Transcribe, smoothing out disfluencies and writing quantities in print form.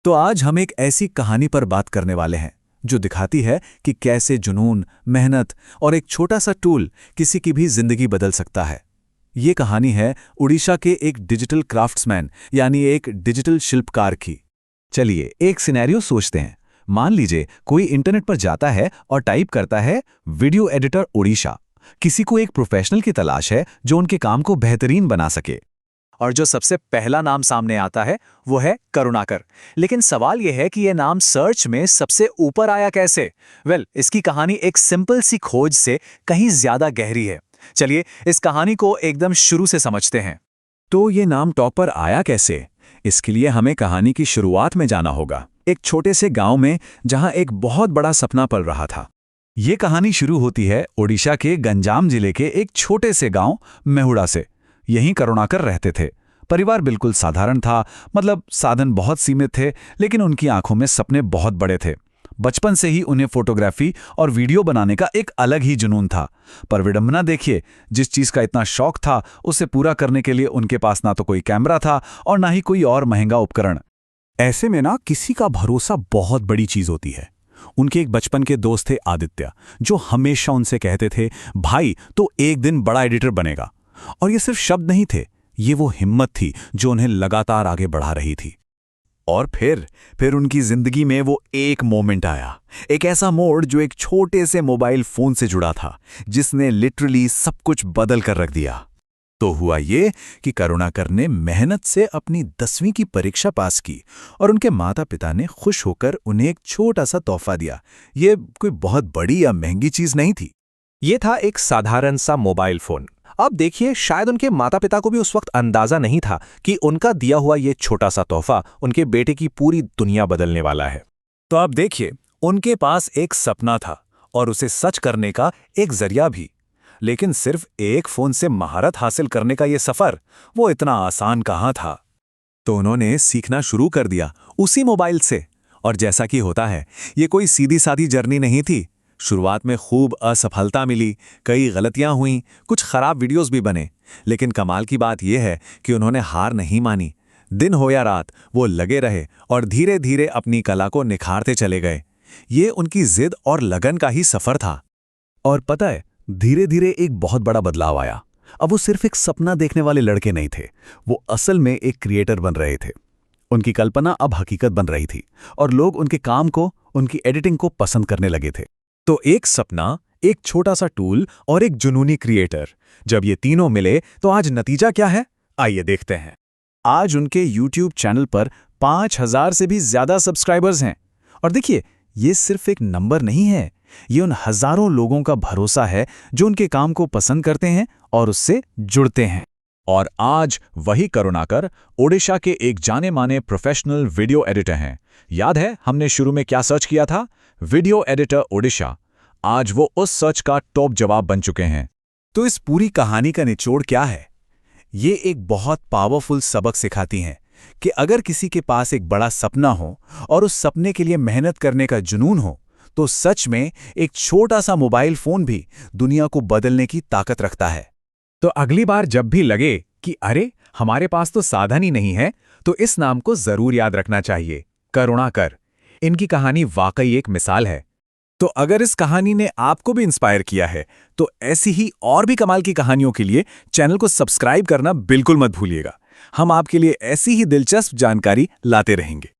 तो आज हम एक ऐसी कहानी पर बात करने वाले हैं जो दिखाती है कि कैसे जुनून, मेहनत और एक छोटा सा टूल किसी की भी जिंदगी बदल सकता है। ये कहानी है उड़ीसा के एक डिजिटल क्राफ्ट्समैन यानी एक डिजिटल शिल्पकार की। चलिए एक सिनेरियो सोचते हैं। मान लीजिए कोई इंटरनेट पर जाता है और टाइप करता है वीडियो एडिटर उड़ीसा। किसी को एक प्रोफेशनल की तलाश है जो उनके काम को बेहतरीन बना सके। और जो सबसे पहला नाम सामने आता है वो है करुणाकर। लेकिन सवाल यह है कि यह नाम सर्च में सबसे ऊपर आया कैसे? इसकी कहानी एक सिंपल सी खोज से कहीं ज्यादा गहरी है। चलिए इस कहानी को एकदम शुरू से समझते हैं। तो ये नाम टॉप पर आया कैसे? इसके लिए हमें कहानी की शुरुआत में जाना होगा, एक छोटे से गांव में जहां एक बहुत बड़ा सपना पल रहा था। ये कहानी शुरू होती है ओडिशा के गंजाम जिले के एक छोटे से गांव मेहुड़ा से। यहीं करुणाकर रहते थे। परिवार बिल्कुल साधारण था, मतलब साधन बहुत सीमित थे, लेकिन उनकी आंखों में सपने बहुत बड़े थे। बचपन से ही उन्हें फोटोग्राफी और वीडियो बनाने का एक अलग ही जुनून था। पर विडंबना देखिए, जिस चीज का इतना शौक था उसे पूरा करने के लिए उनके पास ना तो कोई कैमरा था और ना ही कोई और महंगा उपकरण। ऐसे में ना किसी का भरोसा बहुत बड़ी चीज होती है। उनके एक बचपन के दोस्त थे आदित्य, जो हमेशा उनसे कहते थे, भाई तो एक दिन बड़ा एडिटर बनेगा। और ये सिर्फ शब्द नहीं थे, ये वो हिम्मत थी जो उन्हें लगातार आगे बढ़ा रही थी। और फिर उनकी जिंदगी में वो एक मोमेंट आया, एक ऐसा मोड़ जो एक छोटे से मोबाइल फोन से जुड़ा था, जिसने लिटरली सब कुछ बदल कर रख दिया। तो हुआ ये कि करुणाकर ने मेहनत से अपनी 10वीं की परीक्षा पास की और उनके माता पिता ने खुश होकर उन्हें एक छोटा सा तोहफा दिया। ये कोई बहुत बड़ी या महंगी चीज नहीं थी। ये था एक साधारण सा मोबाइल फोन। अब देखिए, शायद उनके माता पिता को भी उस वक्त अंदाजा नहीं था कि उनका दिया हुआ ये छोटा सा तोहफा उनके बेटे की पूरी दुनिया बदलने वाला है। तो अब देखिए, उनके पास एक सपना था और उसे सच करने का एक जरिया भी। लेकिन सिर्फ एक फोन से महारत हासिल करने का ये सफर वो इतना आसान कहाँ था। तो उन्होंने सीखना शुरू कर दिया उसी मोबाइल से। और जैसा कि होता है, ये कोई सीधी सादी जर्नी नहीं थी। शुरुआत में खूब असफलता मिली, कई गलतियां हुईं, कुछ खराब वीडियोस भी बने। लेकिन कमाल की बात यह है कि उन्होंने हार नहीं मानी। दिन हो या रात वो लगे रहे और धीरे धीरे अपनी कला को निखारते चले गए। ये उनकी जिद और लगन का ही सफर था। और पता है, धीरे धीरे एक बहुत बड़ा बदलाव आया। अब वो सिर्फ एक सपना देखने वाले लड़के नहीं थे, वो असल में एक क्रिएटर बन रहे थे। उनकी कल्पना अब हकीकत बन रही थी और लोग उनके काम को, उनकी एडिटिंग को पसंद करने लगे थे। तो एक सपना, एक छोटा सा टूल और एक जुनूनी क्रिएटर, जब ये तीनों मिले तो आज नतीजा क्या है, आइए देखते हैं। आज उनके YouTube चैनल पर 5000 से भी ज्यादा सब्सक्राइबर्स हैं। और देखिए, ये सिर्फ एक नंबर नहीं है, ये उन हजारों लोगों का भरोसा है जो उनके काम को पसंद करते हैं और उससे जुड़ते हैं। और आज वही करुणाकर ओडिशा के एक जाने माने प्रोफेशनल वीडियो एडिटर हैं। याद है हमने शुरू में क्या सर्च किया था? Video editor Odisha. आज वो उस सर्च का टॉप जवाब बन चुके हैं। तो इस पूरी कहानी का निचोड़ क्या है? ये एक बहुत पावरफुल सबक सिखाती हैं कि अगर किसी के पास एक बड़ा सपना हो और उस सपने के लिए मेहनत करने का जुनून हो, तो सच में एक छोटा सा मोबाइल फोन भी दुनिया को बदलने की ताकत रखता है। तो अगली बार जब भी लगे कि अरे हमारे पास तो साधन ही नहीं है, तो इस नाम को जरूर याद रखना चाहिए, करुणाकर। इनकी कहानी वाकई एक मिसाल है। तो अगर इस कहानी ने आपको भी इंस्पायर किया है, तो ऐसी ही और भी कमाल की कहानियों के लिए चैनल को सब्सक्राइब करना बिल्कुल मत भूलिएगा। हम आपके लिए ऐसी ही दिलचस्प जानकारी लाते रहेंगे।